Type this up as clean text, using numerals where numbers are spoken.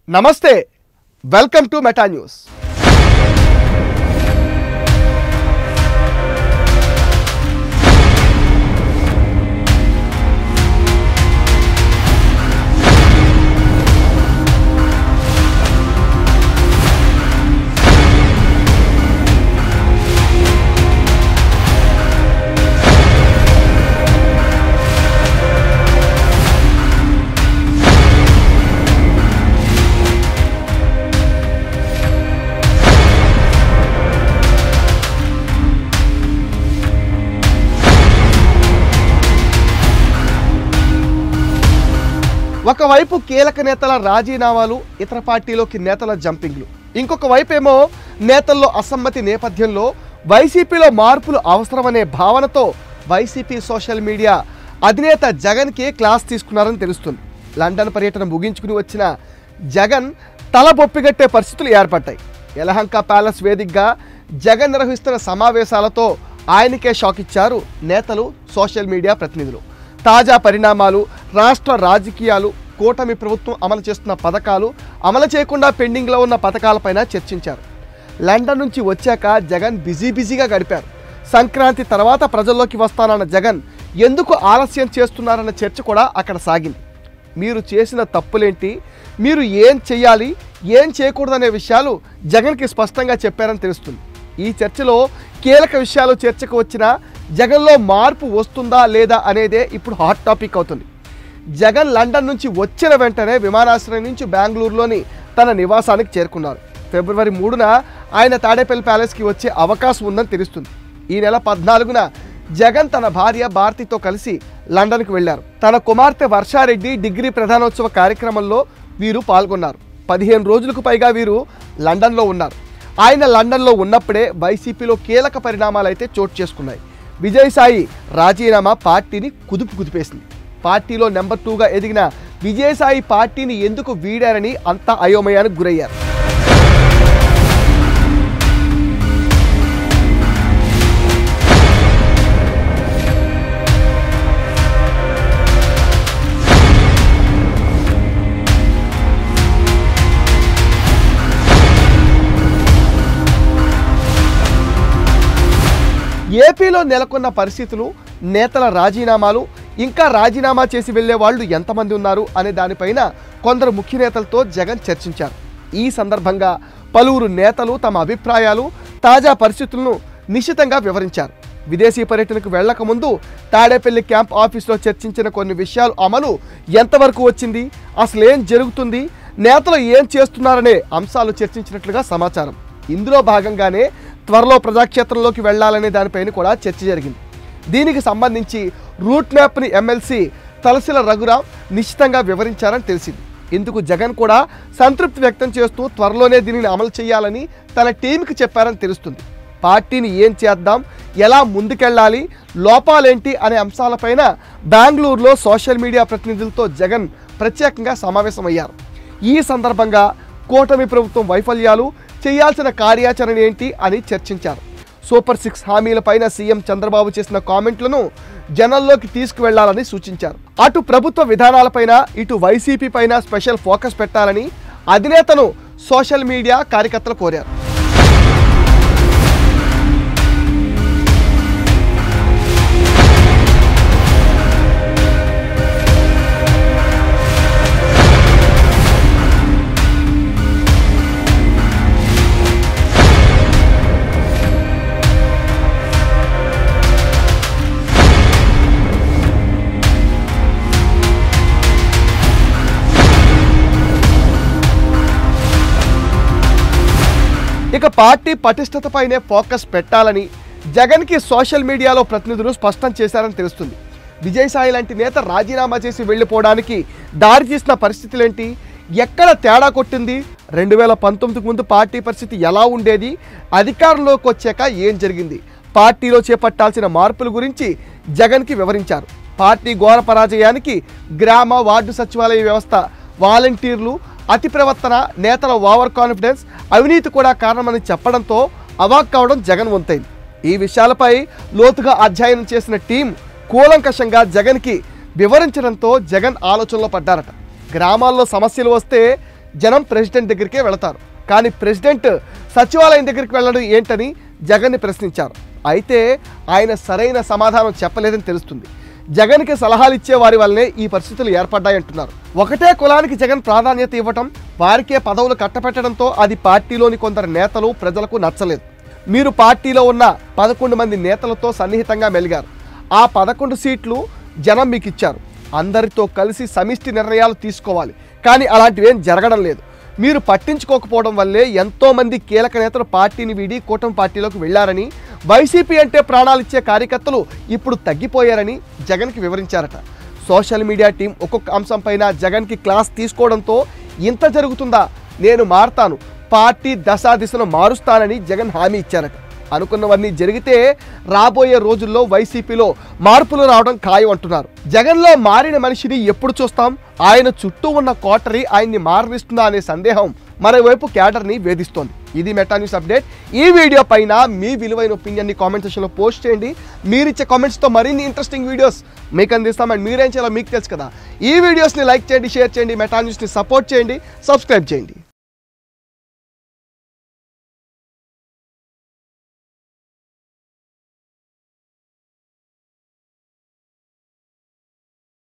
నమస్తే welcome to meta news. ఒకవైపు కీలక నేతల రాజీనామాలు, ఇతర పార్టీలోకి నేతల జంపింగ్లు, ఇంకొక వైపేమో నేతల్లో అసమ్మతి నేపథ్యంలో వైసీపీలో మార్పులు అవసరమనే భావనతో వైసీపీ సోషల్ మీడియా అధినేత జగన్కి క్లాస్ తీసుకున్నారని తెలుస్తుంది। లండన్ పర్యటన ముగించుకుని వచ్చిన జగన్ తల బొప్పిగట్టే పరిస్థితులు ఏర్పడ్డాయి। యలహంక ప్యాలెస్ వేదికగా జగన్ నిర్వహిస్తున్న సమావేశాలతో ఆయనకే షాక్ ఇచ్చారు నేతలు, సోషల్ మీడియా ప్రతినిధులు। తాజా పరిణామాలు, రాష్ట్ర రాజకీయాలు, కూటమి ప్రభుత్వం అమలు చేస్తున్న పథకాలు, అమలు చేయకుండా పెండింగ్లో ఉన్న పథకాలపైన చర్చించారు। లండన్ నుంచి వచ్చాక జగన్ బిజీగా గడిపారు। సంక్రాంతి తర్వాత ప్రజల్లోకి వస్తానన్న జగన్ ఎందుకు ఆలస్యం చేస్తున్నారన్న చర్చ కూడా అక్కడ సాగింది। మీరు చేసిన తప్పులేంటి, మీరు ఏం చేయాలి, ఏం చేయకూడదనే విషయాలు జగన్కి స్పష్టంగా చెప్పారని తెలుస్తుంది। ఈ చర్చలో కీలక విషయాలు చర్చకు వచ్చిన జగన్లో మార్పు వస్తుందా లేదా అనేదే ఇప్పుడు హాట్ టాపిక్ అవుతుంది। జగన్ లండన్ నుంచి వచ్చిన వెంటనే విమానాశ్రయం నుంచి బెంగళూరులోని తన నివాసానికి చేరుకున్నారు। ఫిబ్రవరి 3న ఆయన తాడేపల్లి ప్యాలెస్కి వచ్చే అవకాశం ఉందని తెలుస్తుంది। ఈ నెల 14న జగన్ తన భార్య భారతితో కలిసి లండన్కి వెళ్లారు। తన కుమార్తె వర్షారెడ్డి డిగ్రీ ప్రధానోత్సవ కార్యక్రమంలో వీరు పాల్గొన్నారు। 15 రోజులకు పైగా వీరు లండన్లో ఉన్నారు। ఆయన లండన్లో ఉన్నప్పుడే వైసీపీలో కీలక పరిణామాలు అయితే చోటు చేసుకున్నాయి। విజయసాయి రాజీనామా పార్టీని కుదిపేసింది। పార్టీలో నెంబర్ 2గా ఎదిగిన విజయసాయి పార్టీని ఎందుకు వీడారని అంతా అయోమయానికి గురయ్యారు। ఏపీలో నెలకొన్న పరిస్థితులు, నేతల రాజీనామాలు, ఇంకా రాజీనామా చేసి వెళ్లే వాళ్ళు ఎంతమంది ఉన్నారు అనే దానిపైన కొందరు ముఖ్య నేతలతో జగన్ చర్చించారు। ఈ సందర్భంగా పలువురు నేతలు తమ అభిప్రాయాలు, తాజా పరిస్థితులను నిశితంగా వివరించారు। విదేశీ పర్యటనకు వెళ్లకముందు తాడేపల్లి క్యాంప్ ఆఫీసులో చర్చించిన కొన్ని విషయాలు అమలు ఎంతవరకు వచ్చింది, అసలు ఏం జరుగుతుంది, నేతలు ఏం చేస్తున్నారనే అంశాలు చర్చించినట్లుగా సమాచారం। ఇందులో భాగంగానే త్వరలో ప్రజాక్షేత్రంలోకి వెళ్లాలనే దానిపైన కూడా చర్చ జరిగింది। దీనికి సంబంధించి రూట్ మ్యాప్ని ఎమ్మెల్సీ తలసిల రఘురాం నిశ్చితంగా వివరించారని తెలిసింది। ఇందుకు జగన్ కూడా సంతృప్తి వ్యక్తం చేస్తూ త్వరలోనే దీనిని అమలు చేయాలని తన టీంకి చెప్పారని తెలుస్తుంది। పార్టీని ఏం చేద్దాం, ఎలా ముందుకెళ్లాలి, లోపాలేంటి అనే అంశాలపైన బెంగళూరులో సోషల్ మీడియా ప్రతినిధులతో జగన్ ప్రత్యేకంగా సమావేశమయ్యారు। ఈ సందర్భంగా కూటమి ప్రభుత్వం వైఫల్యాలు, చేయాల్సిన కార్యాచరణ ఏంటి అని చర్చించారు। సూపర్ 6 హామీలపైన సీఎం చంద్రబాబు చేసిన కామెంట్లను జనంలోకి తీసుకువెళ్లాలని సూచించారు। అటు ప్రభుత్వ విధానాలపైన, ఇటు వైసీపీ పైన స్పెషల్ ఫోకస్ పెట్టాలని అధినేతను సోషల్ మీడియా కార్యకర్తలు కోరారు। ఇక పార్టీ పటిష్టతపైనే ఫోకస్ పెట్టాలని జగన్కి సోషల్ మీడియాలో ప్రతినిధులు స్పష్టం చేశారని తెలుస్తుంది। విజయసాయి లాంటి నేత రాజీనామా చేసి వెళ్ళిపోవడానికి దారి తీసిన పరిస్థితులేంటి, ఎక్కడ తేడా కొట్టింది, 2019కు ముందు పార్టీ పరిస్థితి ఎలా ఉండేది, అధికారంలోకి వచ్చాక ఏం జరిగింది, పార్టీలో చేపట్టాల్సిన మార్పుల గురించి జగన్కి వివరించారు। పార్టీ ఘోర పరాజయానికి గ్రామ, వార్డు సచివాలయ వ్యవస్థ, వాలంటీర్లు, అతి ప్రవర్తన, నేతల ఓవర్ కాన్ఫిడెన్స్, అవినీతి కూడా కారణమని చెప్పడంతో అవాక్ కావడం జగన్ వంతైంది। ఈ విషయాలపై లోతుగా అధ్యయనం చేసిన టీం కూలంకషంగా జగన్కి వివరించడంతో జగన్ ఆలోచనలో పడ్డారట। గ్రామాల్లో సమస్యలు వస్తే జనం ప్రెసిడెంట్ దగ్గరికే వెళతారు. కానీ ప్రెసిడెంట్ సచివాలయం దగ్గరికి వెళ్ళడం ఏంటని జగన్ని ప్రశ్నించారు. అయితే ఆయన సరైన సమాధానం చెప్పలేదని తెలుస్తుంది. జగన్కి సలహాలు ఇచ్చే వారి వల్లనే ఈ పరిస్థితులు ఏర్పడ్డాయంటున్నారు. ఒకటే కులానికి జగన్ ప్రాధాన్యత ఇవ్వటం, వారికే పదవులు కట్టపెట్టడంతో అది పార్టీలోని కొందరు నేతలు ప్రజలకు నచ్చలేదు. మీరు పార్టీలో ఉన్న 11 మంది నేతలతో సన్నిహితంగా మెలిగారు. ఆ 11 సీట్లు జనం మీకు ఇచ్చారు. అందరితో కలిసి సమిష్టి నిర్ణయాలు తీసుకోవాలి. కానీ అలాంటివేం జరగడం లేదు. మీరు పట్టించుకోకపోవడం వల్లే ఎంతోమంది కీలక నేతలు పార్టీని వీడి కూటమి పార్టీలోకి వెళ్లారని, వైసీపీ అంటే ప్రాణాలిచ్చే కార్యకర్తలు ఇప్పుడు తగ్గిపోయారని జగన్కి వివరించారట. సోషల్ మీడియా టీం ఒక్కొక్క అంశంపైన జగన్కి క్లాస్ తీసుకోవడంతో ఇంత జరుగుతుందా, నేను మారుతాను, పార్టీ దశాదిశను మారుస్తానని జగన్ హామీ ఇచ్చారట. అనుకున్నవన్నీ జరిగితే రాబోయే రోజుల్లో వైసీపీలో మార్పులు రావడం ఖాయం అంటున్నారు. జగన్లో మారిన మనిషిని ఎప్పుడు చూస్తాం? ఆయన చుట్టూ ఉన్న కోటరీ ఆయన్ని మారనిస్తుందా అనే సందేహం మరోవైపు క్యాడర్ని వేధిస్తోంది. ఇది మెటా న్యూస్ అప్డేట్. ఈ వీడియో పైన మీ విలువైన ఒపీనియన్ని కామెంట్ సెక్షన్లో పోస్ట్ చేయండి. మీరిచ్చే కామెంట్స్తో మరిన్ని ఇంట్రెస్టింగ్ వీడియోస్ మీకు అందిస్తాం. అండ్ మీరేం చేయాలో మీకు తెలుసు కదా. ఈ వీడియోస్ని లైక్ చేయండి, షేర్ చేయండి, మెటా న్యూస్ని సపోర్ట్ చేయండి, సబ్స్క్రైబ్ చేయండి.